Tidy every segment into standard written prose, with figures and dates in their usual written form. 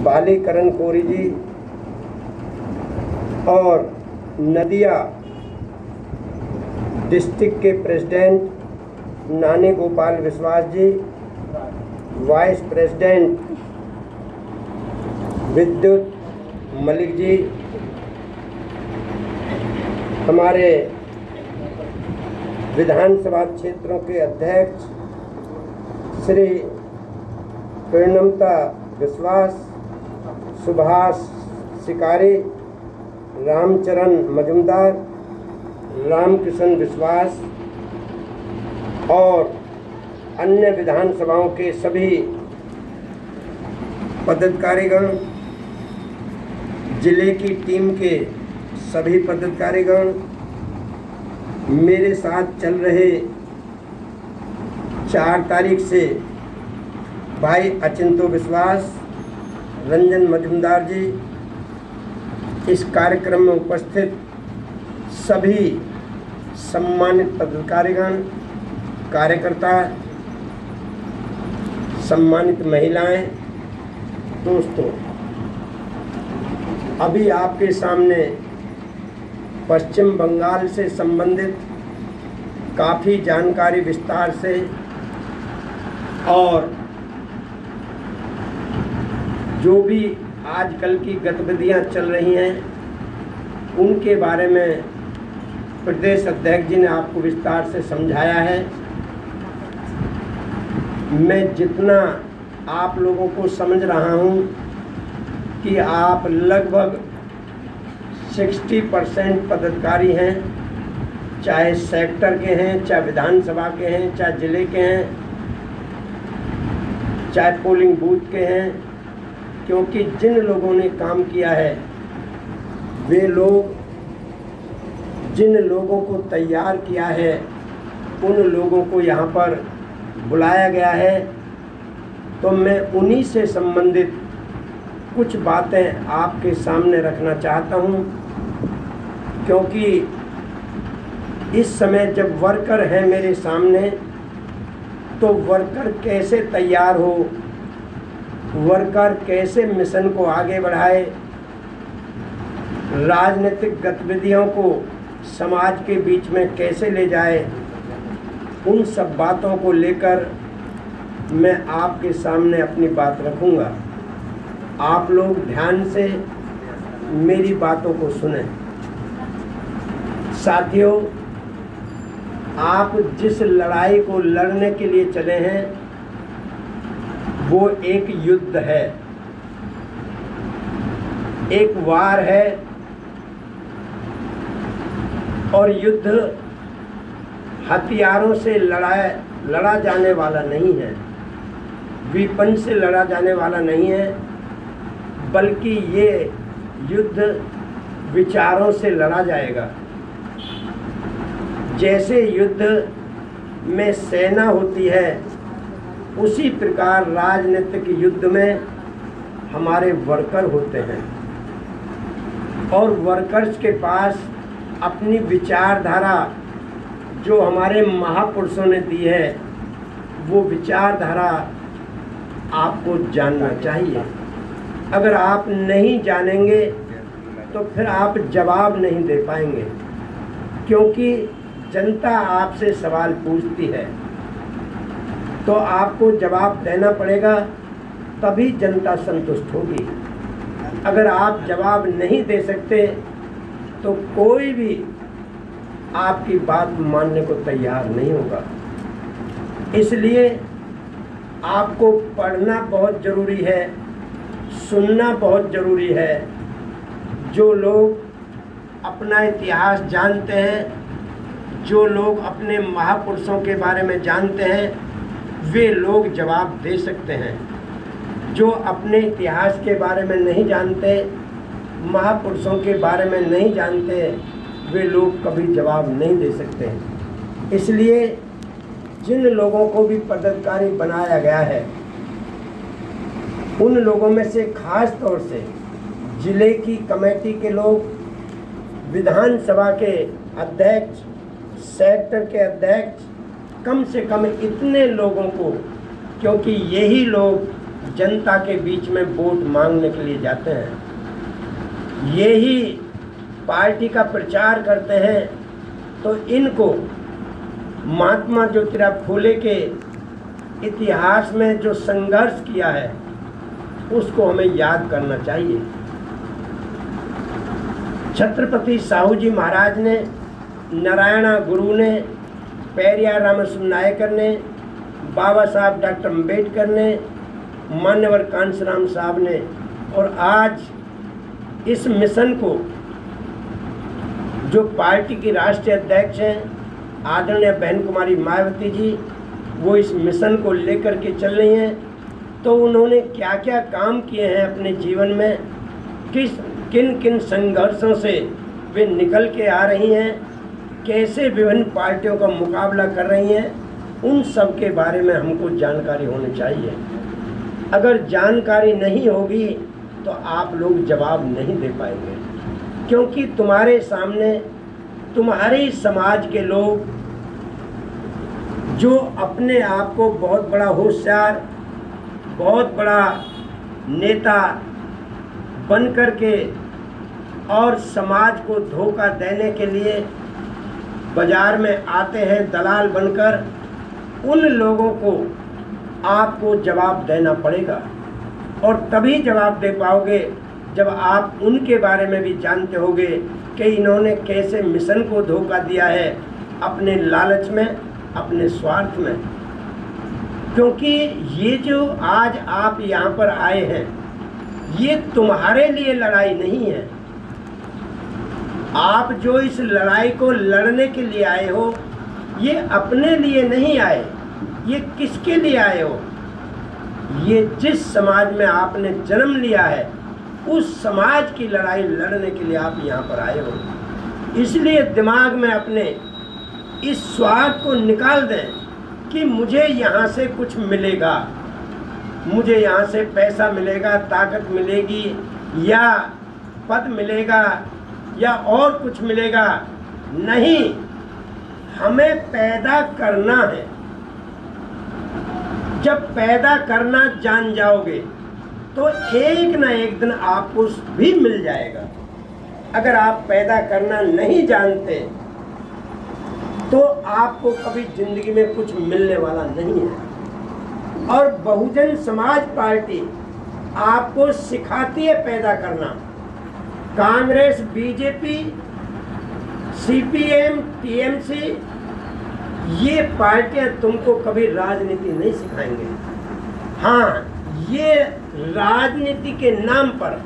बालीकरण कोरी जी और नदिया डिस्ट्रिक्ट के प्रेसिडेंट नानी गोपाल विश्वास जी, वाइस प्रेसिडेंट विद्युत मलिक जी, हमारे विधानसभा क्षेत्रों के अध्यक्ष श्री प्रणमता विश्वास, सुभाष शिकारी, रामचरण मजुमदार, रामकिशन विश्वास और अन्य विधानसभाओं के सभी पदाधिकारीगण, जिले की टीम के सभी पदाधिकारीगण, मेरे साथ चल रहे 4 तारीख से भाई अचिंतो विश्वास, रंजन मजुमदार जी, इस कार्यक्रम में उपस्थित सभी सम्मानित पदाधिकारीगण, कार्यकर्ता, सम्मानित महिलाएं, दोस्तों, अभी आपके सामने पश्चिम बंगाल से संबंधित काफ़ी जानकारी विस्तार से और जो भी आजकल की गतिविधियां चल रही हैं उनके बारे में प्रदेश अध्यक्ष जी ने आपको विस्तार से समझाया है। मैं जितना आप लोगों को समझ रहा हूं कि आप लगभग 60% पदाधिकारी हैं, चाहे सेक्टर के हैं, चाहे विधानसभा के हैं, चाहे जिले के हैं, चाहे पोलिंग बूथ के हैं, क्योंकि जिन लोगों ने काम किया है वे लोग, जिन लोगों को तैयार किया है उन लोगों को यहाँ पर बुलाया गया है। तो मैं उन्हीं से संबंधित कुछ बातें आपके सामने रखना चाहता हूँ, क्योंकि इस समय जब वर्कर हैं मेरे सामने तो वर्कर कैसे तैयार हो, वर्कर कैसे मिशन को आगे बढ़ाए, राजनीतिक गतिविधियों को समाज के बीच में कैसे ले जाए, उन सब बातों को लेकर मैं आपके सामने अपनी बात रखूंगा। आप लोग ध्यान से मेरी बातों को सुनें। साथियों, आप जिस लड़ाई को लड़ने के लिए चले हैं वो एक युद्ध है, एक वार है, और युद्ध हथियारों से लड़ा जाने वाला नहीं है, विपन से लड़ा जाने वाला नहीं है, बल्कि ये युद्ध विचारों से लड़ा जाएगा। जैसे युद्ध में सेना होती है उसी प्रकार राजनीतिक युद्ध में हमारे वर्कर होते हैं, और वर्कर्स के पास अपनी विचारधारा जो हमारे महापुरुषों ने दी है वो विचारधारा आपको जानना चाहिए। अगर आप नहीं जानेंगे तो फिर आप जवाब नहीं दे पाएंगे, क्योंकि जनता आपसे सवाल पूछती है तो आपको जवाब देना पड़ेगा, तभी जनता संतुष्ट होगी। अगर आप जवाब नहीं दे सकते तो कोई भी आपकी बात मानने को तैयार नहीं होगा। इसलिए आपको पढ़ना बहुत ज़रूरी है, सुनना बहुत ज़रूरी है। जो लोग अपना इतिहास जानते हैं, जो लोग अपने महापुरुषों के बारे में जानते हैं, वे लोग जवाब दे सकते हैं। जो अपने इतिहास के बारे में नहीं जानते, महापुरुषों के बारे में नहीं जानते, वे लोग कभी जवाब नहीं दे सकते। इसलिए जिन लोगों को भी पदाधिकारी बनाया गया है उन लोगों में से खास तौर से जिले की कमेटी के लोग, विधानसभा के अध्यक्ष, सेक्टर के अध्यक्ष, कम से कम इतने लोगों को, क्योंकि यही लोग जनता के बीच में वोट मांगने के लिए जाते हैं, यही पार्टी का प्रचार करते हैं, तो इनको महात्मा ज्योतिराव फुले के इतिहास में जो संघर्ष किया है उसको हमें याद करना चाहिए। छत्रपति साहू जी महाराज ने, नारायणा गुरु ने, पेरियार रामस्वामी नायकर ने, बाबा साहब डॉक्टर अम्बेडकर ने, मान्यवर कांशीराम साहब ने, और आज इस मिशन को जो पार्टी की राष्ट्रीय अध्यक्ष हैं आदरणीय बहन कुमारी मायावती जी, वो इस मिशन को लेकर के चल रही हैं। तो उन्होंने क्या क्या काम किए हैं अपने जीवन में, किन किन संघर्षों से वे निकल के आ रही हैं, कैसे विभिन्न पार्टियों का मुकाबला कर रही हैं, उन सब के बारे में हमको जानकारी होनी चाहिए। अगर जानकारी नहीं होगी तो आप लोग जवाब नहीं दे पाएंगे, क्योंकि तुम्हारे सामने तुम्हारे समाज के लोग जो अपने आप को बहुत बड़ा होशियार, बहुत बड़ा नेता बन कर के और समाज को धोखा देने के लिए बाजार में आते हैं दलाल बनकर, उन लोगों को आपको जवाब देना पड़ेगा। और तभी जवाब दे पाओगे जब आप उनके बारे में भी जानते होगे कि इन्होंने कैसे मिशन को धोखा दिया है अपने लालच में, अपने स्वार्थ में। क्योंकि ये जो आज आप यहाँ पर आए हैं, ये तुम्हारे लिए लड़ाई नहीं है। आप जो इस लड़ाई को लड़ने के लिए आए हो, ये अपने लिए नहीं आए। ये किसके लिए आए हो? ये जिस समाज में आपने जन्म लिया है, उस समाज की लड़ाई लड़ने के लिए आप यहाँ पर आए हो। इसलिए दिमाग में अपने इस स्वार्थ को निकाल दें कि मुझे यहाँ से कुछ मिलेगा, मुझे यहाँ से पैसा मिलेगा, ताकत मिलेगी, या पद मिलेगा, या और कुछ मिलेगा। नहीं, हमें पैदा करना है। जब पैदा करना जान जाओगे तो एक ना एक दिन आपको भी मिल जाएगा। अगर आप पैदा करना नहीं जानते तो आपको कभी जिंदगी में कुछ मिलने वाला नहीं है। और बहुजन समाज पार्टी आपको सिखाती है पैदा करना। कांग्रेस, बीजेपी, सीपीएम, टीएमसी, ये पार्टियां तुमको कभी राजनीति नहीं सिखाएंगे। हाँ, ये राजनीति के नाम पर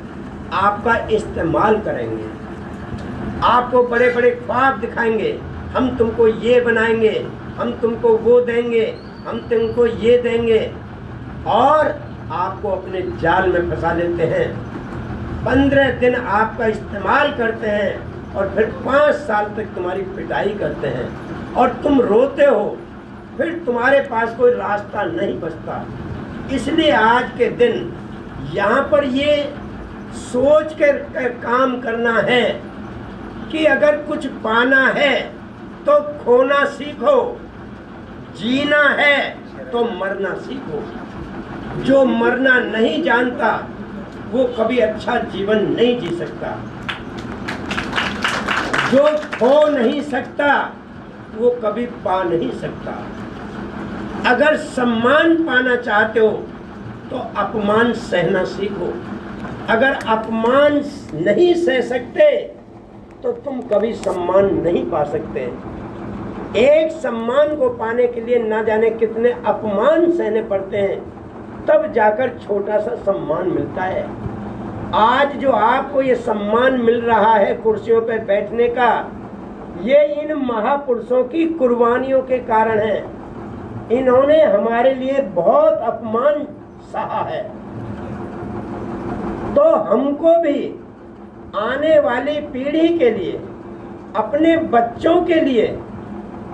आपका इस्तेमाल करेंगे, आपको बड़े बड़े ख्वाब दिखाएंगे, हम तुमको ये बनाएंगे, हम तुमको वो देंगे, हम तुमको ये देंगे, और आपको अपने जाल में फंसा देते हैं। 15 दिन आपका इस्तेमाल करते हैं और फिर 5 साल तक तुम्हारी पिटाई करते हैं और तुम रोते हो, फिर तुम्हारे पास कोई रास्ता नहीं बचता। इसलिए आज के दिन यहाँ पर ये सोच कर काम करना है कि अगर कुछ पाना है तो खोना सीखो, जीना है तो मरना सीखो। जो मरना नहीं जानता वो कभी अच्छा जीवन नहीं जी सकता। जो खो नहीं सकता वो कभी पा नहीं सकता। अगर सम्मान पाना चाहते हो तो अपमान सहना सीखो। अगर अपमान नहीं सह सकते तो तुम कभी सम्मान नहीं पा सकते। एक सम्मान को पाने के लिए ना जाने कितने अपमान सहने पड़ते हैं, तब जाकर छोटा सा सम्मान मिलता है। आज जो आपको ये सम्मान मिल रहा है कुर्सियों पर बैठने का, ये इन महापुरुषों की कुर्बानियों के कारण है। इन्होंने हमारे लिए बहुत अपमान सहा है। तो हमको भी आने वाली पीढ़ी के लिए, अपने बच्चों के लिए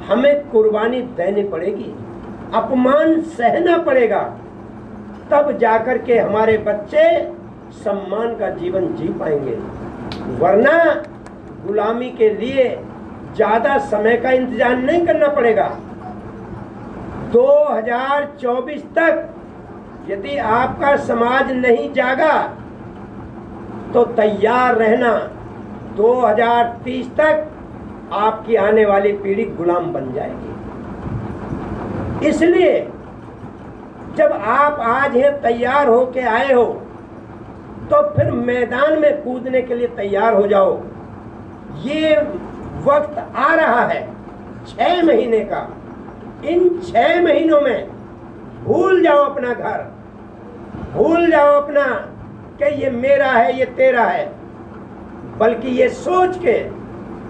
हमें कुर्बानी देनी पड़ेगी, अपमान सहना पड़ेगा, तब जाकर के हमारे बच्चे सम्मान का जीवन जी पाएंगे। वरना गुलामी के लिए ज़्यादा समय का इंतजार नहीं करना पड़ेगा। 2024 तक यदि आपका समाज नहीं जागा तो तैयार रहना, 2030 तक आपकी आने वाली पीढ़ी गुलाम बन जाएगी। इसलिए जब आप आज हैं तैयार होके आए हो तो फिर मैदान में कूदने के लिए तैयार हो जाओ। ये वक्त आ रहा है 6 महीने का। इन 6 महीनों में भूल जाओ अपना घर, भूल जाओ अपना कि ये मेरा है ये तेरा है, बल्कि ये सोच के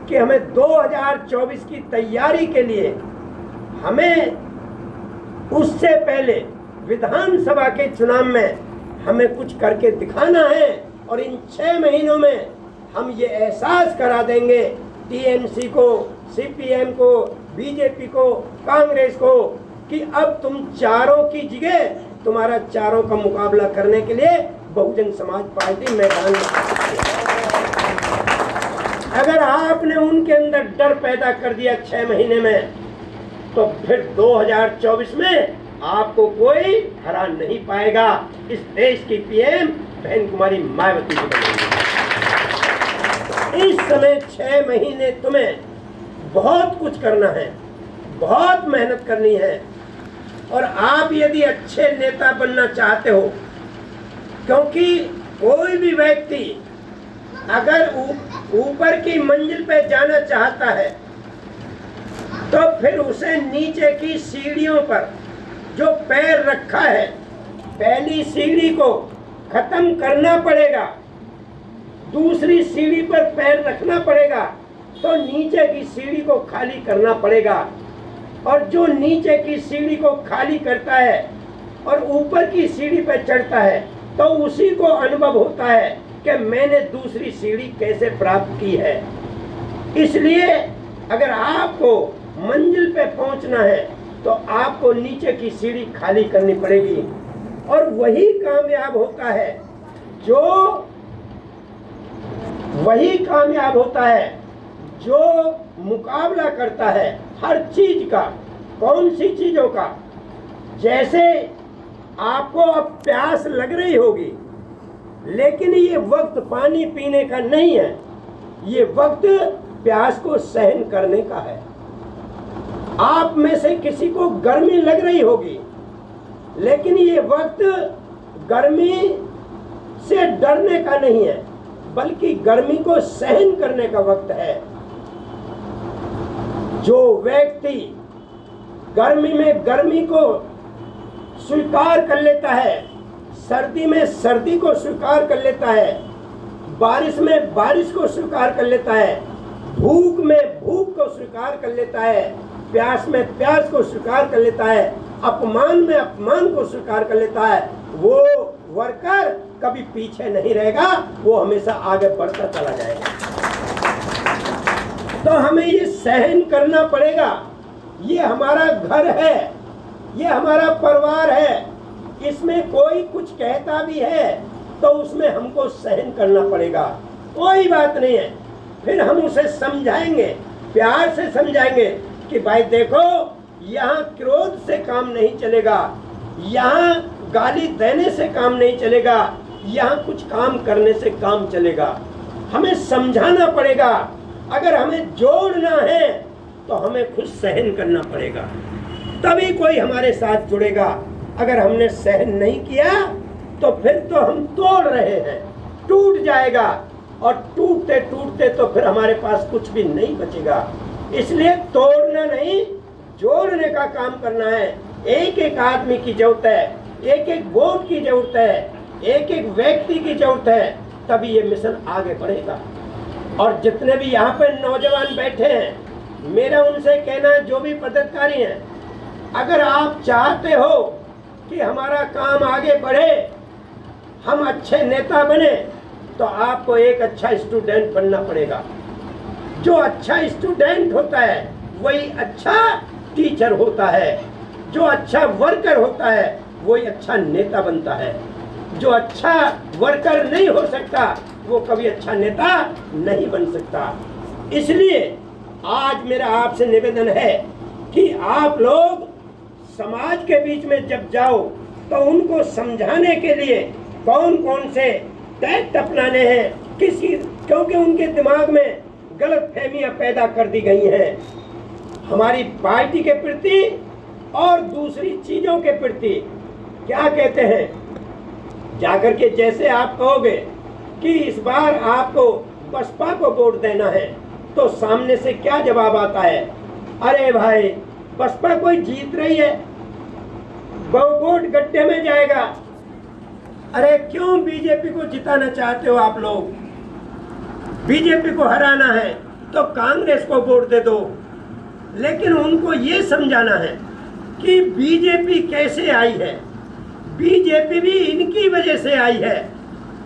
कि हमें 2024 की तैयारी के लिए हमें उससे पहले विधानसभा के चुनाव में हमें कुछ करके दिखाना है। और इन 6 महीनों में हम ये एहसास करा देंगे टीएमसी को, सीपीएम को, बीजेपी को, कांग्रेस को कि अब तुम चारों की जगह तुम्हारा चारों का मुकाबला करने के लिए बहुजन समाज पार्टी मैदान में। अगर आपने उनके अंदर डर पैदा कर दिया 6 महीने में तो फिर 2024 में आपको कोई हरा नहीं पाएगा। इस देश की पीएम बहन कुमारी मायावती जी बनेंगी। इस समय 6 महीने तुम्हें बहुत कुछ करना है, बहुत मेहनत करनी है। और आप यदि अच्छे नेता बनना चाहते हो, क्योंकि कोई भी व्यक्ति अगर ऊपर की मंजिल पे जाना चाहता है तो फिर उसे नीचे की सीढ़ियों पर जो पैर रखा है, पहली सीढ़ी को खत्म करना पड़ेगा, दूसरी सीढ़ी पर पैर रखना पड़ेगा, तो नीचे की सीढ़ी को खाली करना पड़ेगा। और जो नीचे की सीढ़ी को खाली करता है और ऊपर की सीढ़ी पर चढ़ता है तो उसी को अनुभव होता है कि मैंने दूसरी सीढ़ी कैसे प्राप्त की है। इसलिए अगर आपको मंजिल पे पहुंचना है तो आपको नीचे की सीढ़ी खाली करनी पड़ेगी। और वही कामयाब होता है जो मुकाबला करता है हर चीज का। कौन सी चीजों का? जैसे आपको अब प्यास लग रही होगी, लेकिन ये वक्त पानी पीने का नहीं है, ये वक्त प्यास को सहन करने का है। आप में से किसी को गर्मी लग रही होगी, लेकिन ये वक्त गर्मी से डरने का नहीं है, बल्कि गर्मी को सहन करने का वक्त है। जो व्यक्ति गर्मी में गर्मी को स्वीकार कर लेता है, सर्दी में सर्दी को स्वीकार कर लेता है, बारिश में बारिश को स्वीकार कर लेता है, भूख में भूख को स्वीकार कर लेता है, प्यास में प्यास को स्वीकार कर लेता है, अपमान में अपमान को स्वीकार कर लेता है, वो वर्कर कभी पीछे नहीं रहेगा, वो हमेशा आगे बढ़ता चला जाएगा। तो हमें ये सहन करना पड़ेगा। ये हमारा घर है, ये हमारा परिवार है, इसमें कोई कुछ कहता भी है तो उसमें हमको सहन करना पड़ेगा। कोई बात नहीं है, फिर हम उसे समझाएंगे, प्यार से समझाएंगे कि भाई देखो, यहाँ क्रोध से काम नहीं चलेगा, यहाँ गाली देने से काम नहीं चलेगा, यहाँ कुछ काम करने से काम चलेगा। हमें समझाना पड़ेगा। अगर हमें जोड़ना है तो हमें खुद सहन करना पड़ेगा, तभी कोई हमारे साथ जुड़ेगा। अगर हमने सहन नहीं किया तो फिर तो हम तोड़ रहे हैं, टूट जाएगा, और टूटते टूटते तो फिर हमारे पास कुछ भी नहीं बचेगा। इसलिए तोड़ना नहीं, जोड़ने का काम करना है। एक एक आदमी की जरूरत है, एक एक वोट की जरूरत है, एक एक व्यक्ति की जरूरत है, तभी ये मिशन आगे बढ़ेगा। और जितने भी यहाँ पे नौजवान बैठे हैं, मेरा उनसे कहना है, जो भी पदाधिकारी हैं, अगर आप चाहते हो कि हमारा काम आगे बढ़े, हम अच्छे नेता बने, तो आपको एक अच्छा स्टूडेंट बनना पड़ेगा। जो अच्छा स्टूडेंट होता है वही अच्छा टीचर होता है, जो अच्छा वर्कर होता है वही अच्छा नेता बनता है। जो अच्छा वर्कर नहीं हो सकता वो कभी अच्छा नेता नहीं बन सकता। इसलिए आज मेरा आपसे निवेदन है कि आप लोग समाज के बीच में जब जाओ तो उनको समझाने के लिए कौन कौन से टैक्ट अपनाने हैं, क्योंकि उनके दिमाग में गलत फहमियाँ पैदा कर दी गई हैं हमारी पार्टी के प्रति और दूसरी चीज़ों के प्रति। क्या कहते हैं, जाकर के जैसे आप कहोगे कि इस बार आपको बसपा को वोट देना है, तो सामने से क्या जवाब आता है, अरे भाई बसपा कोई जीत रही है, वो वोट गड्ढे में जाएगा। अरे क्यों बीजेपी को जिताना चाहते हो आप लोग? बीजेपी को हराना है तो कांग्रेस को वोट दे दो। लेकिन उनको ये समझाना है कि बीजेपी कैसे आई है, बीजेपी भी इनकी वजह से आई है।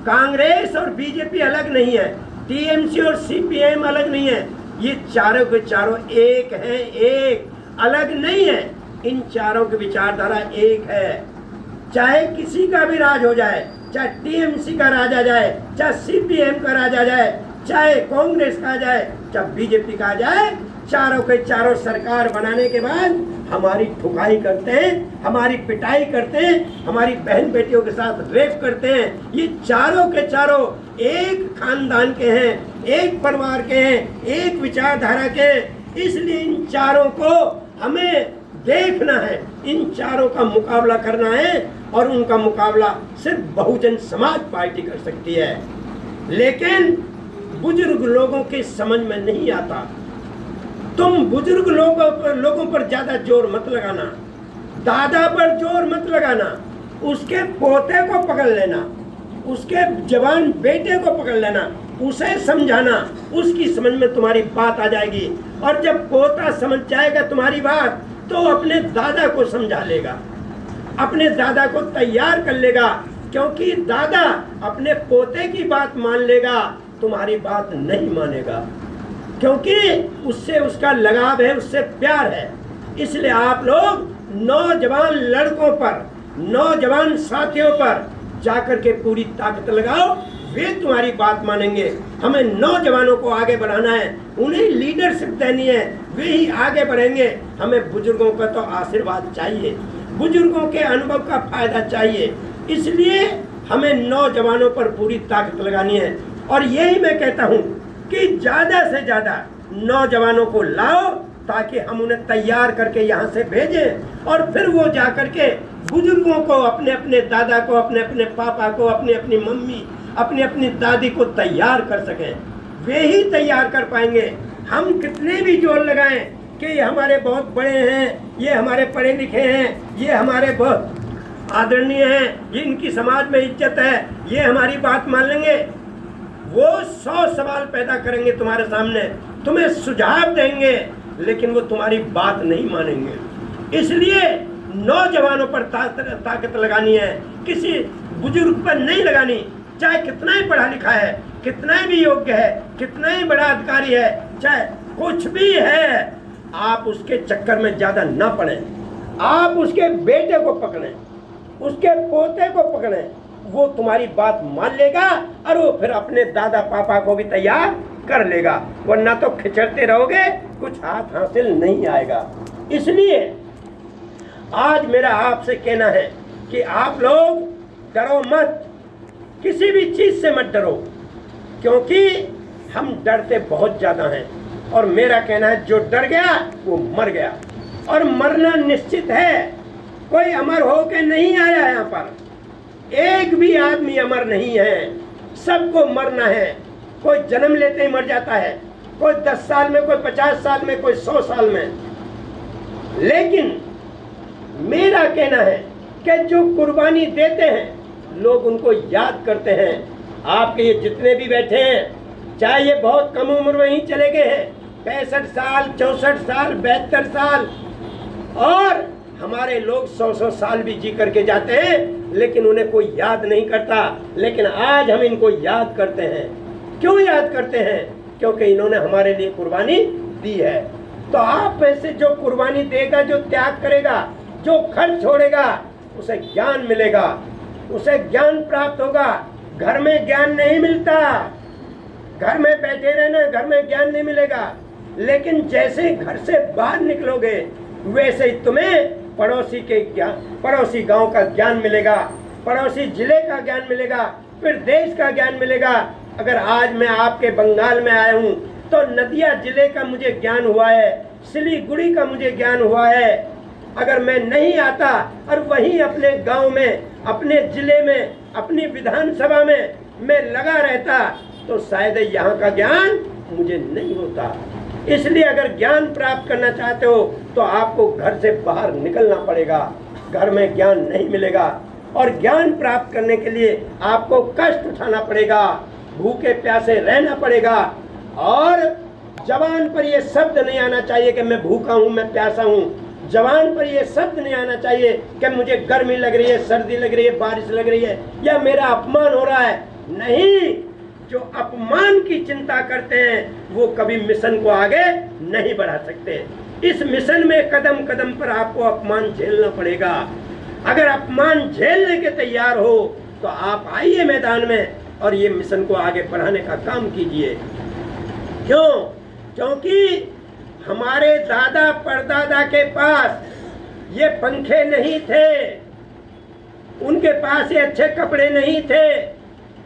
कांग्रेस और बीजेपी अलग नहीं है, टीएमसी और सीपीएम अलग नहीं है, ये चारों के चारों एक हैं, एक अलग नहीं है। इन चारों की विचारधारा एक है। चाहे किसी का भी राज हो जाए, चाहे टीएमसी का राज आ जाए, चाहे सीपीएम का राज आ जाए, चाहे कांग्रेस का आ जाए, चाहे बीजेपी का आ जाए, चारों के चारों सरकार बनाने के बाद हमारी ठुकाई करते हैं, हमारी पिटाई करते हैं, हमारी बहन बेटियों के साथ रेप करते हैं। ये चारों के चारों एक खानदान के हैं, एक परिवार के हैं, एक विचारधारा के हैं। इसलिए इन चारों को हमें देखना है, इन चारों का मुकाबला करना है, और उनका मुकाबला सिर्फ बहुजन समाज पार्टी कर सकती है। लेकिन बुजुर्ग लोगों के समझ में नहीं आता। तुम बुजुर्ग लोगों पर ज्यादा जोर मत लगाना, दादा पर जोर मत लगाना, उसके पोते को पकड़ लेना, उसके जवान बेटे को पकड़ लेना, उसे समझाना, उसकी समझ में तुम्हारी बात आ जाएगी। और जब पोता समझ जाएगा तुम्हारी बात, तो अपने दादा को समझा लेगा, अपने दादा को तैयार कर लेगा, क्योंकि दादा अपने पोते की बात मान लेगा, तुम्हारी बात नहीं मानेगा, क्योंकि उससे उसका लगाव है, उससे प्यार है। इसलिए आप लोग नौजवान लड़कों पर, नौजवान साथियों पर जाकर के पूरी ताकत लगाओ, वे तुम्हारी बात मानेंगे। हमें नौजवानों को आगे बढ़ाना है, उन्हें लीडरशिप देनी है, वे ही आगे बढ़ेंगे। हमें बुजुर्गों का तो आशीर्वाद चाहिए, बुजुर्गों के अनुभव का फायदा चाहिए। इसलिए हमें नौजवानों पर पूरी ताकत लगानी है। और यही मैं कहता हूँ कि ज़्यादा से ज़्यादा नौजवानों को लाओ, ताकि हम उन्हें तैयार करके यहाँ से भेजें, और फिर वो जा करके बुजुर्गों को, अपने अपने दादा को, अपने अपने पापा को, अपनी अपनी मम्मी, अपनी अपनी दादी को तैयार कर सकें। वे ही तैयार कर पाएंगे। हम कितने भी जोर लगाएं कि ये हमारे बहुत बड़े हैं, ये हमारे पढ़े लिखे हैं, ये हमारे बहुत आदरणीय हैं, ये इनकी समाज में इज्जत है, ये हमारी बात मान लेंगे, वो 100 सवाल पैदा करेंगे तुम्हारे सामने, तुम्हें सुझाव देंगे, लेकिन वो तुम्हारी बात नहीं मानेंगे। इसलिए नौजवानों पर ताकत लगानी है, किसी बुजुर्ग पर नहीं लगानी। चाहे कितना ही पढ़ा लिखा है, कितना ही भी योग्य है, कितना ही बड़ा अधिकारी है, चाहे कुछ भी है, आप उसके चक्कर में ज्यादा ना पड़ें। आप उसके बेटे को पकड़ें, उसके पोते को पकड़ें, वो तुम्हारी बात मान लेगा, और वो फिर अपने दादा पापा को भी तैयार कर लेगा। वरना तो खिचड़ते रहोगे, कुछ हाथ हासिल नहीं आएगा। इसलिए आज मेरा आपसे कहना है कि आप लोग डरो मत, किसी भी चीज से मत डरो, क्योंकि हम डरते बहुत ज्यादा हैं। और मेरा कहना है, जो डर गया वो मर गया, और मरना निश्चित है। कोई अमर होके नहीं आया यहाँ पर, एक भी आदमी अमर नहीं है, सबको मरना है। कोई जन्म लेते ही मर जाता है, कोई 10 साल में, कोई 50 साल में, कोई 100 साल में। लेकिन मेरा कहना है कि जो कुर्बानी देते हैं, लोग उनको याद करते हैं। आपके ये जितने भी बैठे हैं, चाहे ये बहुत कम उम्र में ही चले गए हैं, 65 साल, 64 साल, 72 साल, और हमारे लोग 100-100 साल भी जी करके जाते हैं, लेकिन उन्हें कोई याद नहीं करता। लेकिन आज हम इनको याद करते हैं। क्यों याद करते हैं? क्योंकि इन्होंने हमारे लिए कुर्बानी दी है। तो आप में से जो कुर्बानी देगा, जो त्याग करेगा, जो खर्च छोड़ेगा, उसे ज्ञान मिलेगा, उसे ज्ञान प्राप्त होगा। घर में ज्ञान नहीं मिलता, घर में बैठे रहना, घर में ज्ञान नहीं मिलेगा। लेकिन जैसे घर से बाहर निकलोगे, वैसे ही तुम्हें पड़ोसी के ज्ञान, पड़ोसी गांव का ज्ञान मिलेगा, पड़ोसी जिले का ज्ञान मिलेगा, फिर देश का ज्ञान मिलेगा। अगर आज मैं आपके बंगाल में आया हूँ तो नदिया जिले का मुझे ज्ञान हुआ है, सिलीगुड़ी का मुझे ज्ञान हुआ है। अगर मैं नहीं आता और वहीं अपने गांव में, अपने जिले में, अपनी विधानसभा में मैं लगा रहता तो शायद यहाँ का ज्ञान मुझे नहीं होता। इसलिए अगर ज्ञान प्राप्त करना चाहते हो तो आपको घर से बाहर निकलना पड़ेगा। घर में ज्ञान नहीं मिलेगा और ज्ञान प्राप्त करने के लिए आपको कष्ट उठाना पड़ेगा, भूखे प्यासे रहना पड़ेगा। और जबान पर यह शब्द नहीं आना चाहिए कि मैं भूखा हूँ, मैं प्यासा हूँ। जबान पर यह शब्द नहीं आना चाहिए कि मुझे गर्मी लग रही है, सर्दी लग रही है, बारिश लग रही है या मेरा अपमान हो रहा है। नहीं, जो अपमान की चिंता करते हैं वो कभी मिशन को आगे नहीं बढ़ा सकते। इस मिशन में कदम कदम पर आपको अपमान झेलना पड़ेगा। अगर अपमान झेलने के तैयार हो तो आप आइए मैदान में और ये मिशन को आगे बढ़ाने का काम कीजिए। क्यों? क्योंकि हमारे दादा परदादा के पास ये पंखे नहीं थे, उनके पास ये अच्छे कपड़े नहीं थे,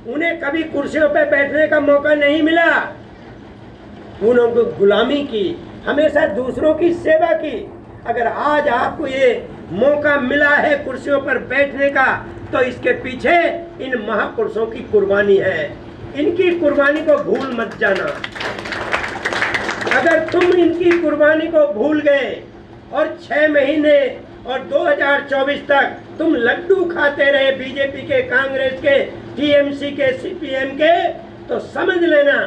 उन्हें कभी कुर्सियों पे बैठने का मौका नहीं मिला। उन्होंने गुलामी की, हमेशा दूसरों की सेवा की। अगर आज आपको ये मौका मिला है कुर्सियों पर बैठने का तो इसके पीछे इन महापुरुषों की कुर्बानी है। इनकी कुर्बानी को भूल मत जाना। अगर तुम इनकी कुर्बानी को भूल गए और 6 महीने और 2024 तक तुम लड्डू खाते रहे बीजेपी के, कांग्रेस के, टीएमसी के, सीपीएम के, तो समझ लेना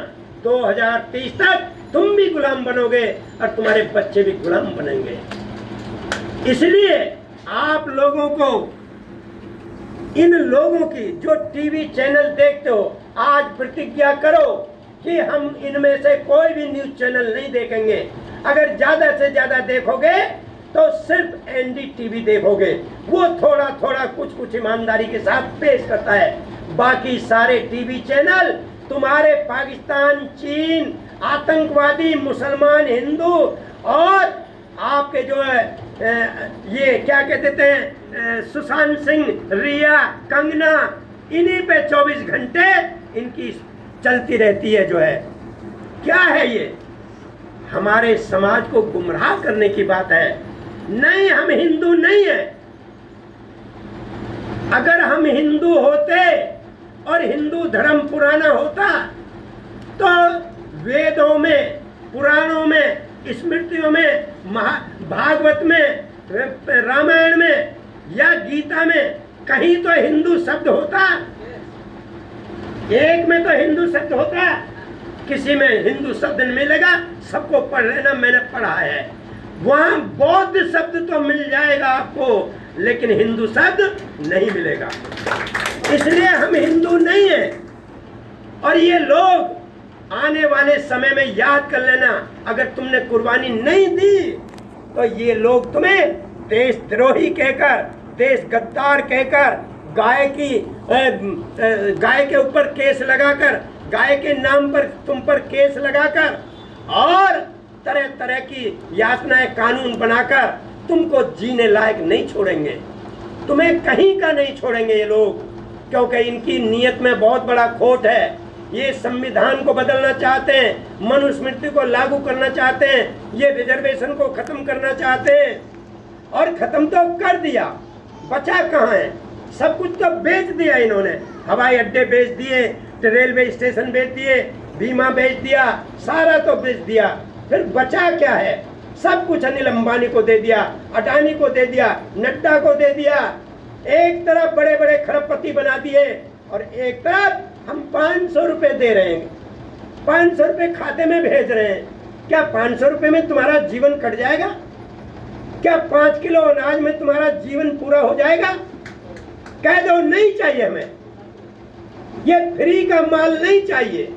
2030 तक तुम भी गुलाम बनोगे और तुम्हारे बच्चे भी गुलाम बनेंगे। इसलिए आप लोगों को, इन लोगों की जो टीवी चैनल देखते हो, आज प्रतिज्ञा करो कि हम इनमें से कोई भी न्यूज चैनल नहीं देखेंगे। अगर ज्यादा से ज्यादा देखोगे तो सिर्फ एनडीटीवी देखोगे। वो थोड़ा थोड़ा कुछ कुछ ईमानदारी के साथ पेश करता है। बाकी सारे टीवी चैनल तुम्हारे पाकिस्तान, चीन, आतंकवादी, मुसलमान, हिंदू और आपके जो है ये क्या कहते हैं, सुशांत सिंह, रिया, कंगना, इन्हीं पे 24 घंटे इनकी चलती रहती है। जो है क्या है ये? हमारे समाज को गुमराह करने की बात है। नहीं, हम हिंदू नहीं है। अगर हम हिंदू होते और हिंदू धर्म पुराना होता तो वेदों में, पुराणों में, स्मृतियों में, भागवत में, रामायण में या गीता में कहीं तो हिंदू शब्द होता। एक में तो हिंदू शब्द होता, किसी में हिंदू शब्द नहीं मिलेगा। सबको पढ़ लेना, मैंने पढ़ा है। वहां बौद्ध शब्द तो मिल जाएगा आपको, लेकिन हिंदू शब्द नहीं मिलेगा। इसलिए हम हिंदू नहीं है। और ये लोग आने वाले समय में याद कर लेना, अगर तुमने कुर्बानी नहीं दी तो ये लोग तुम्हें देशद्रोही कहकर, देश गद्दार कहकर, गाय के ऊपर केस लगाकर, गाय के नाम पर तुम पर केस लगाकर और तरह तरह की यातनाएं कानून बनाकर तुमको जीने लायक नहीं छोड़ेंगे। तुम्हें कहीं का नहीं छोड़ेंगे ये लोग, क्योंकि इनकी नीयत में बहुत बड़ा खोट है। ये संविधान को बदलना चाहते हैं, मनुस्मृति को लागू करना चाहते हैं, ये रिजर्वेशन को खत्म करना चाहते हैं। और खत्म तो कर दिया, बचा कहाँ है? सब कुछ तो बेच दिया इन्होंने। हवाई अड्डे बेच दिए, रेलवे स्टेशन बेच दिए, बीमा बेच दिया, सारा तो बेच दिया। फिर बचा क्या है? सब कुछ अनिल अंबानी को दे दिया, अडानी को दे दिया, नड्डा को दे दिया। एक तरफ बड़े बड़े खरबपति बना दिए और एक तरफ हम 500 रुपए दे रहे हैं, 500 रुपए खाते में भेज रहे हैं। क्या 500 रुपए में तुम्हारा जीवन कट जाएगा? क्या 5 किलो अनाज में तुम्हारा जीवन पूरा हो जाएगा? कह दो नहीं चाहिए हमें, ये फ्री का माल नहीं चाहिए।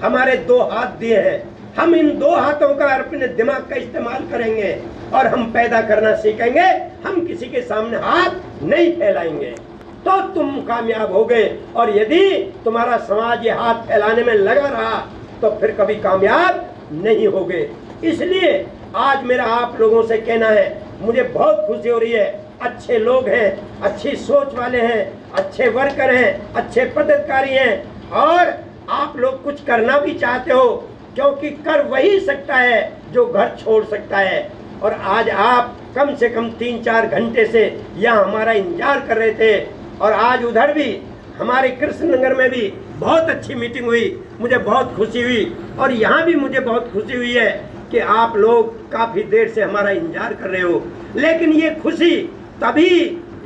हमारे 2 हाथ दिए हैं, हम इन 2 हाथों का अपने दिमाग का इस्तेमाल करेंगे और हम पैदा करना सीखेंगे। हम किसी के सामने हाथ नहीं फैलाएंगे तो तुम कामयाब हो गए। और यदि तुम्हारा समाज ये हाथ फैलाने में लगा रहा तो फिर कभी कामयाब नहीं होगे। इसलिए आज मेरा आप लोगों से कहना है मुझे बहुत खुशी हो रही है। अच्छे लोग हैं, अच्छी सोच वाले हैं, अच्छे वर्कर हैं, अच्छे पदाधिकारी हैं, और आप लोग कुछ करना भी चाहते हो, क्योंकि कर वही सकता है जो घर छोड़ सकता है। और आज आप कम से कम 3-4 घंटे से यहाँ हमारा इंतजार कर रहे थे, और आज उधर भी हमारे कृष्णनगर में भी बहुत अच्छी मीटिंग हुई, मुझे बहुत खुशी हुई। और यहाँ भी मुझे बहुत खुशी हुई है कि आप लोग काफ़ी देर से हमारा इंतजार कर रहे हो। लेकिन ये खुशी तभी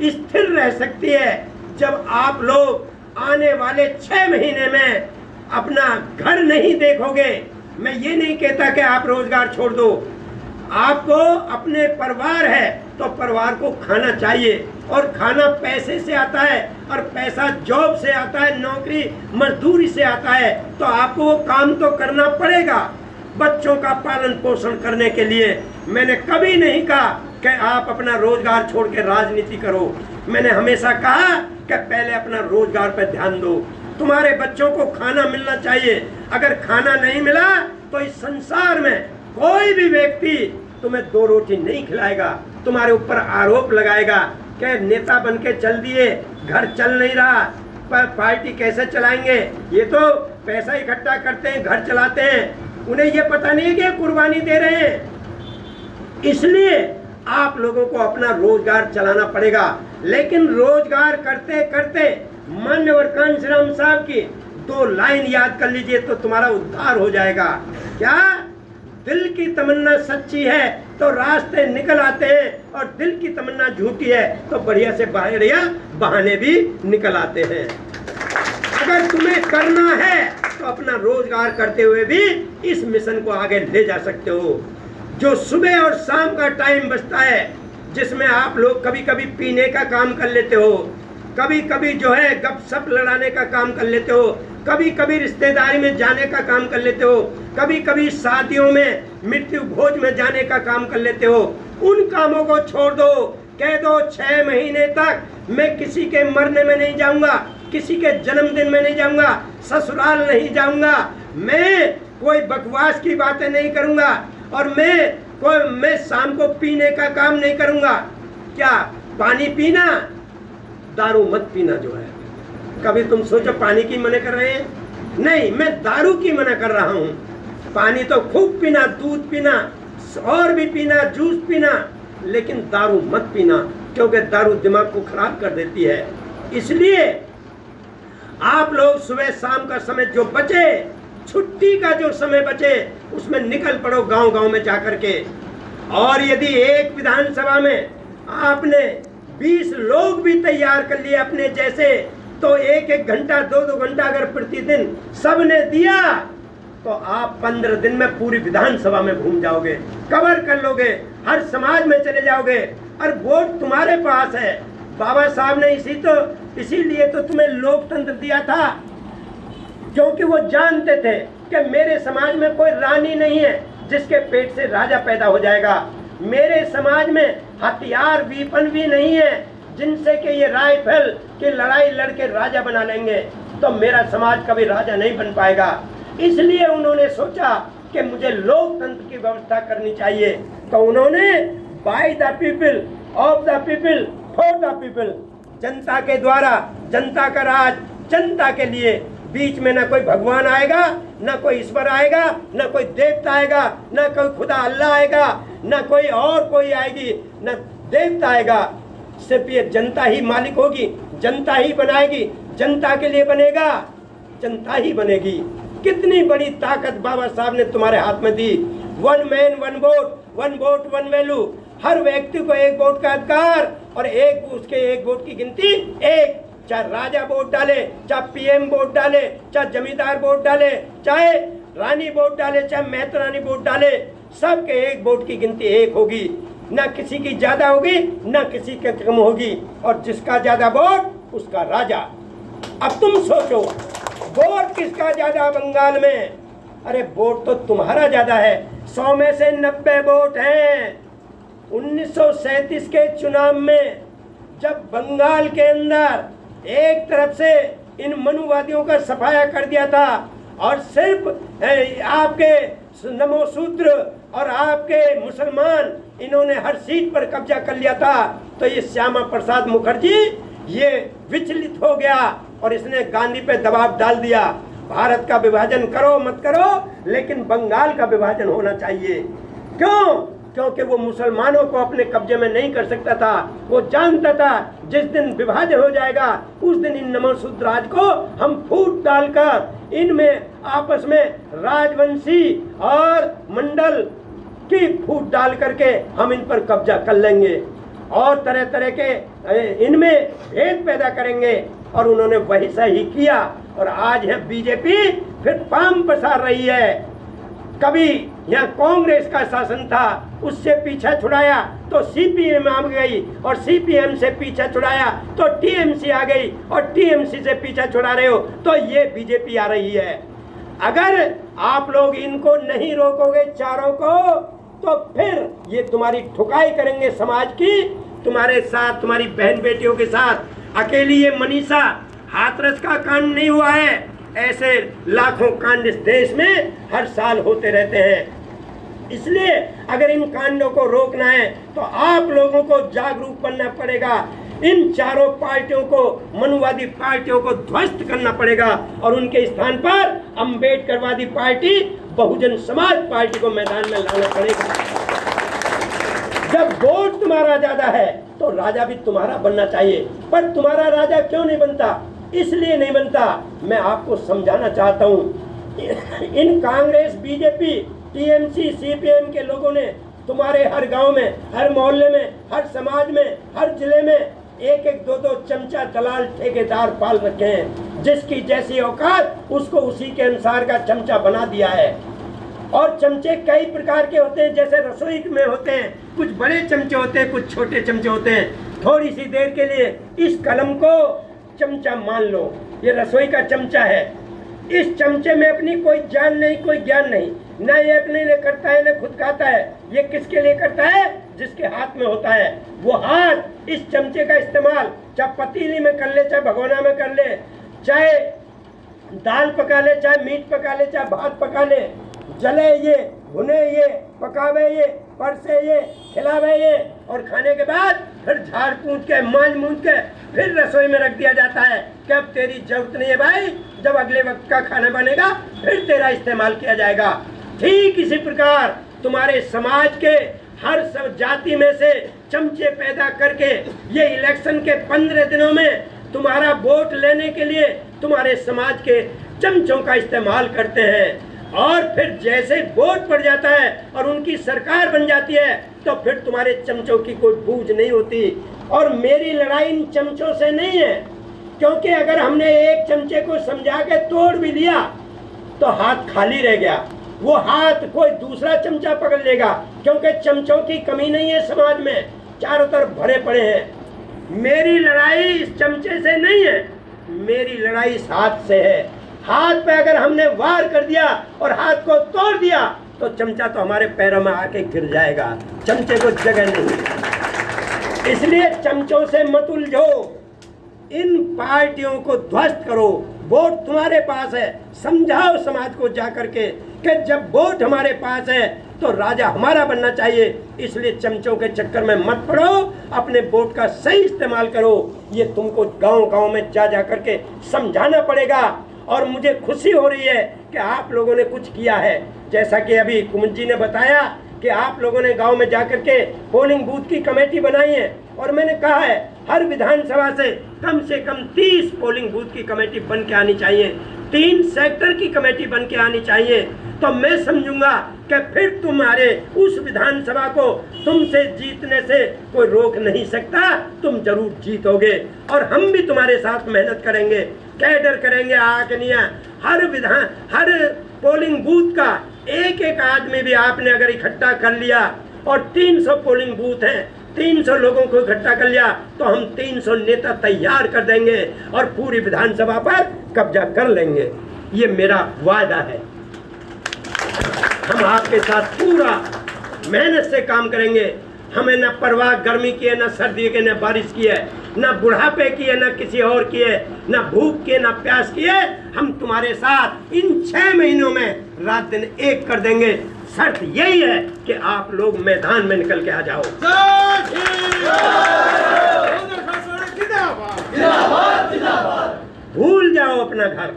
स्थिर रह सकती है जब आप लोग आने वाले 6 महीने में अपना घर नहीं देखोगे। मैं ये नहीं कहता कि आप रोजगार छोड़ दो, आपको अपने परिवार है तो परिवार को खाना चाहिए, और खाना पैसे से आता है, और पैसा जॉब से आता है, नौकरी मजदूरी से आता है। तो आपको वो काम तो करना पड़ेगा बच्चों का पालन पोषण करने के लिए। मैंने कभी नहीं कहा कि आप अपना रोजगार छोड़ के राजनीति करो। मैंने हमेशा कहा कि पहले अपना रोजगार पर ध्यान दो। तुम्हारे बच्चों को खाना मिलना चाहिए। अगर खाना नहीं मिला तो इस संसार में कोई भी व्यक्ति तुम्हें 2 रोटी नहीं खिलाएगा, तुम्हारे ऊपर आरोप लगाएगा कि नेता बन के चल दिए, घर चल नहीं रहा, पार्टी कैसे चलाएंगे, ये तो पैसा इकट्ठा करते हैं, घर चलाते हैं, उन्हें ये पता नहीं है कि कुर्बानी दे रहे हैं। इसलिए आप लोगों को अपना रोजगार चलाना पड़ेगा। लेकिन रोजगार करते करते मान्यवर कांशीराम साहब की 2 लाइन याद कर लीजिए तो तुम्हारा उद्धार हो जाएगा। क्या? दिल की तमन्ना सच्ची है तो रास्ते निकल आते हैं, और दिल की तमन्ना झूठी है तो बढ़िया से बढ़िया बहाने भी निकल आते हैं। अगर तुम्हें करना है तो अपना रोजगार करते हुए भी इस मिशन को आगे ले जा सकते हो। जो सुबह और शाम का टाइम बचता है, जिसमें आप लोग कभी कभी पीने का काम कर लेते हो, कभी कभी जो है गपशप लड़ाने का काम कर लेते हो, कभी कभी रिश्तेदारी में जाने का काम कर लेते हो, कभी कभी शादियों में मृत्यु भोज में जाने का काम कर लेते हो। उन कामों को छोड़ दो। कह दो 6 महीने तक मैं किसी के मरने में नहीं जाऊंगा, किसी के जन्मदिन में नहीं जाऊंगा, ससुराल नहीं जाऊंगा, मैं कोई बकवास की बातें नहीं करूंगा, और मैं शाम को पीने का काम नहीं करूंगा। क्या? पानी पीना, दारू मत पीना। जो है कभी तुम सोचो पानी की मना कर रहे हैं? नहीं, मैं दारू की मना कर रहा हूँ। पानी तो खूब पीना, दूध पीना, और भी पीना, जूस पीना, लेकिन दारू मत पीना, क्योंकि दारू दिमाग को खराब कर देती है। इसलिए आप लोग सुबह शाम का समय जो बचे, छुट्टी का जो समय बचे, उसमें निकल पड़ो गांव गांव में जाकर के। और यदि एक विधानसभा में आपने 20 लोग भी तैयार कर लिए अपने जैसे, तो 1-1 घंटा 2-2 घंटा अगर प्रतिदिन सबने दिया तो आप 15 दिन में पूरी विधानसभा में घूम जाओगे, कवर कर लोगे, हर समाज में चले जाओगे, और वोट तुम्हारे पास है। बाबा साहब ने इसीलिए तो तुम्हें लोकतंत्र दिया था, क्योंकि वो जानते थे कि मेरे समाज में कोई रानी नहीं है जिसके पेट से राजा पैदा हो जाएगा। मेरे समाज में हथियार वीपन भी नहीं है जिनसे कि ये राइफल की लड़ाई लड़के राजा बना लेंगे, तो मेरा समाज कभी राजा नहीं बन पाएगा। इसलिए उन्होंने सोचा कि मुझे लोकतंत्र की व्यवस्था करनी चाहिए। तो उन्होंने by the people, of the people, for the people, जनता के द्वारा, जनता का राज, जनता के लिए। बीच में ना कोई भगवान आएगा, ना कोई ईश्वर आएगा, ना कोई देवता आएगा, ना कोई खुदा अल्लाह आएगा, ना कोई और कोई आएगी, ना देवता आएगा। सिर्फ ये जनता ही मालिक होगी, जनता ही बनाएगी, जनता के लिए बनेगा, जनता ही बनेगी। कितनी बड़ी ताकत बाबा साहब ने तुम्हारे हाथ में दी। 1 मैन 1 वोट, 1 वोट 1 वैल्यू। हर व्यक्ति को 1 वोट का अधिकार, और उसके 1 वोट की गिनती 1। चाहे राजा वोट डाले, चाहे पीएम वोट डाले, चाहे जमींदार वोट डाले, चाहे रानी वोट डाले, चाहे महतो रानी वोट डाले, सबके 1 वोट की गिनती 1 होगी। ना किसी की ज्यादा होगी, ना किसी की कम होगी, और जिसका ज्यादा वोट उसका राजा। अब तुम सोचो, वोट किसका ज्यादा बंगाल में? अरे वोट तो तुम्हारा ज्यादा है। 100 में से 90 वोट हैं। 1937 के चुनाव में जब बंगाल के अंदर एक तरफ से इन मनुवादियों का सफाया कर दिया था, और सिर्फ आपके नमोशूद्र और आपके मुसलमान इन्होंने हर सीट पर कब्जा कर लिया था, तो ये श्यामा प्रसाद मुखर्जी ये विचलित हो गया और इसने गांधी पे दबाव डाल दिया, भारत का विभाजन करो मत करो लेकिन बंगाल का विभाजन होना चाहिए। क्यों? क्योंकि वो मुसलमानों को अपने कब्जे में नहीं कर सकता था। वो जानता था जिस दिन विभाजन हो जाएगा उस दिन इन नमोशूद्र राज को हम फूट डालकर इनमें आपस में राजवंशी और मंडल की फूट डाल करके हम इन पर कब्जा कर लेंगे और तरह तरह के इनमें भेद पैदा करेंगे। और उन्होंने वही सही किया और आज है बीजेपी फिर पाम पसार रही है। कभी यहाँ कांग्रेस का शासन था, उससे पीछा छुड़ाया तो सीपीएम आ गई और सीपीएम से पीछा छुड़ाया तो टीएमसी आ गई और टीएमसी से पीछा छुड़ा रहे हो तो ये बीजेपी आ रही है। अगर आप लोग इनको नहीं रोकोगे चारों को तो फिर ये तुम्हारी ठुकाई करेंगे समाज की, तुम्हारे साथ, तुम्हारी बहन बेटियों के साथ। अकेली ये मनीषा हाथरस का कांड नहीं हुआ है, ऐसे लाखों कांड इस देश में हर साल होते रहते हैं। इसलिए अगर इन कांडों को रोकना है तो आप लोगों को जागरूक बनना पड़ेगा। इन चारों पार्टियों को, मनुवादी पार्टियों को ध्वस्त करना पड़ेगा और उनके स्थान पर अम्बेडकरवादी पार्टी, बहुजन समाज पार्टी को मैदान में लाना पड़ेगा। जब वोट तुम्हारा ज्यादा है तो राजा भी तुम्हारा बनना चाहिए, पर तुम्हारा राजा क्यों नहीं बनता? इसलिए नहीं बनता, मैं आपको समझाना चाहता हूँ। इन कांग्रेस, बीजेपी, टीएमसी, सीपीएम के लोगों ने तुम्हारे हर गांव में, हर मोहल्ले में, हर समाज में, हर जिले में एक एक दो दो चमचा दलाल ठेकेदार पाल रखे हैं। जिसकी जैसी औकात उसको उसी के अनुसार का चमचा बना दिया है। और चमचे कई प्रकार के होते हैं, जैसे रसोई में होते हैं, कुछ बड़े चमचे होते हैं, कुछ छोटे चमचे होते हैं। थोड़ी सी देर के लिए इस कलम को चमचा मान लो, ये रसोई का चमचा है। इस चमचे में अपनी कोई जान नहीं, कोई ज्ञान नहीं, न ये अपने लिए करता है न खुद खाता है। ये किसके लिए करता है? जिसके हाथ में होता है। वो हाथ इस चमचे का इस्तेमाल चाहे पतीली में कर ले, चाहे भगोना में कर ले, चाहे दाल पका ले, चाहे मीट पका ले, चाहे भात पका ले, जले ये, भुने ये, पकावे ये, परसे ये, खिलावे ये और खाने के बाद फिर झाड़ पूंछ के, मांज मूंज के फिर रसोई में रख दिया जाता है कि अब तेरी जरूरत नहीं है भाई, जब अगले वक्त का खाना बनेगा फिर तेरा इस्तेमाल किया जाएगा। ठीक इसी प्रकार तुम्हारे समाज के हर सब जाति में से चमचे पैदा करके ये इलेक्शन के 15 दिनों में तुम्हारा वोट लेने के लिए तुम्हारे समाज के चमचों का इस्तेमाल करते हैं। और फिर जैसे वोट पड़ जाता है और उनकी सरकार बन जाती है तो फिर तुम्हारे चमचों की कोई बूझ नहीं होती। और मेरी लड़ाई इन चमचों से नहीं है, क्योंकि अगर हमने एक चमचे को समझा के तोड़ भी दिया तो हाथ खाली रह गया, वो हाथ कोई दूसरा चमचा पकड़ लेगा, क्योंकि चमचों की कमी नहीं है समाज में, चारों तरफ भरे पड़े हैं। मेरी लड़ाई इस चमचे से नहीं है, मेरी लड़ाई इस हाथ से है। हाथ पे अगर हमने वार कर दिया और हाथ को तोड़ दिया तो चमचा तो हमारे पैरों में आके गिर जाएगा, चमचे को जगह नहीं। इसलिए चमचों से मत उलझो, इन पार्टियों को ध्वस्त करो। वोट तुम्हारे पास है, समझाओ समाज को जाकर के कि जब वोट हमारे पास है तो राजा हमारा बनना चाहिए। इसलिए चमचों के चक्कर में मत पड़ो, अपने वोट का सही इस्तेमाल करो। ये तुमको गांव-गांव में जा करके समझाना पड़ेगा। और मुझे खुशी हो रही है कि आप लोगों ने कुछ किया है, जैसा कि अभी कुमुद जी ने बताया कि आप लोगों ने गांव में जाकर के पोलिंग बूथ की कमेटी बनाई है। और मैंने कहा है हर विधानसभा से कम 30 पोलिंग बूथ की कमेटी बन के आनी चाहिए, 3 सेक्टर की कमेटी बन के आनी चाहिए। तो मैं समझूंगा कि फिर तुम्हारे उस विधानसभा को तुमसे जीतने से कोई रोक नहीं सकता, तुम जरूर जीतोगे। और हम भी तुम्हारे साथ मेहनत करेंगे, कैडर करेंगे, आगनिया हर पोलिंग बूथ का एक एक आदमी भी आपने अगर इकट्ठा कर लिया और 300 पोलिंग बूथ हैं, 300 लोगों को इकट्ठा कर लिया तो हम 300 नेता तैयार कर देंगे और पूरी विधानसभा पर कब्जा कर लेंगे। ये मेरा वादा है। हम आपके साथ पूरा मेहनत से काम करेंगे। हमें न परवाह गर्मी की है, न सर्दी की, न बारिश की है, न बुढ़ापे की है, न किसी और की है, न भूख की है, न प्यास की है। हम तुम्हारे साथ इन 6 महीनों में रात दिन एक कर देंगे। शर्त यही है कि आप लोग मैदान में निकल के आ जाओ। भूल जाओ अपना घर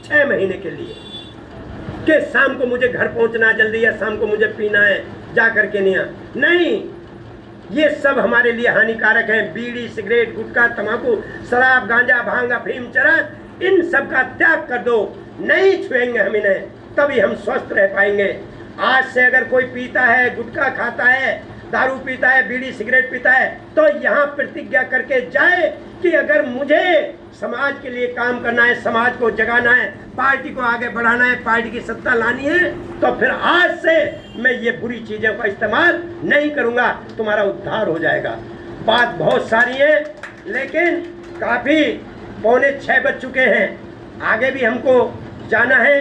6 महीने के लिए कि शाम को मुझे घर पहुंचना जल्दी, या शाम को मुझे पीना है जा करके नहीं, ये सब हमारे लिए हानिकारक है। बीड़ी, सिगरेट, गुटखा, तंबाकू, शराब, गांजा, भांग, अफीम, चरस, इन सब का त्याग कर दो। नहीं छुएंगे हम इन्हें, तभी हम स्वस्थ रह पाएंगे। आज से अगर कोई पीता है, गुटखा खाता है, दारू पीता है, बीड़ी सिगरेट पीता है, तो यहाँ प्रतिज्ञा करके जाए कि अगर मुझे समाज के लिए काम करना है, समाज को जगाना है, पार्टी को आगे बढ़ाना है, पार्टी की सत्ता लानी है, तो फिर आज से मैं ये बुरी चीज़ों का इस्तेमाल नहीं करूँगा। तुम्हारा उद्धार हो जाएगा। बात बहुत सारी है, लेकिन काफ़ी 5:45 बज चुके हैं, आगे भी हमको जाना है।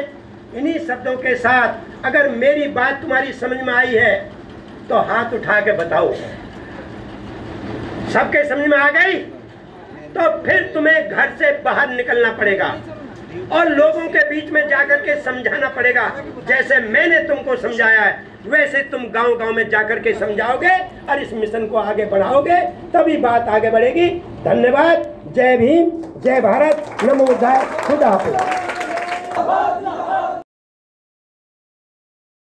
इन्हीं शब्दों के साथ अगर मेरी बात तुम्हारी समझ में आई है तो हाथ उठा के बताओ। सबके समझ में आ गई? तो फिर तुम्हें घर से बाहर निकलना पड़ेगा और लोगों के बीच में जाकर के समझाना पड़ेगा। जैसे मैंने तुमको समझाया है वैसे तुम गांव-गांव में जाकर के समझाओगे और इस मिशन को आगे बढ़ाओगे, तभी बात आगे बढ़ेगी। धन्यवाद। जय भीम, जय भारत, नमो बुद्धाय, खुदा हाफिज।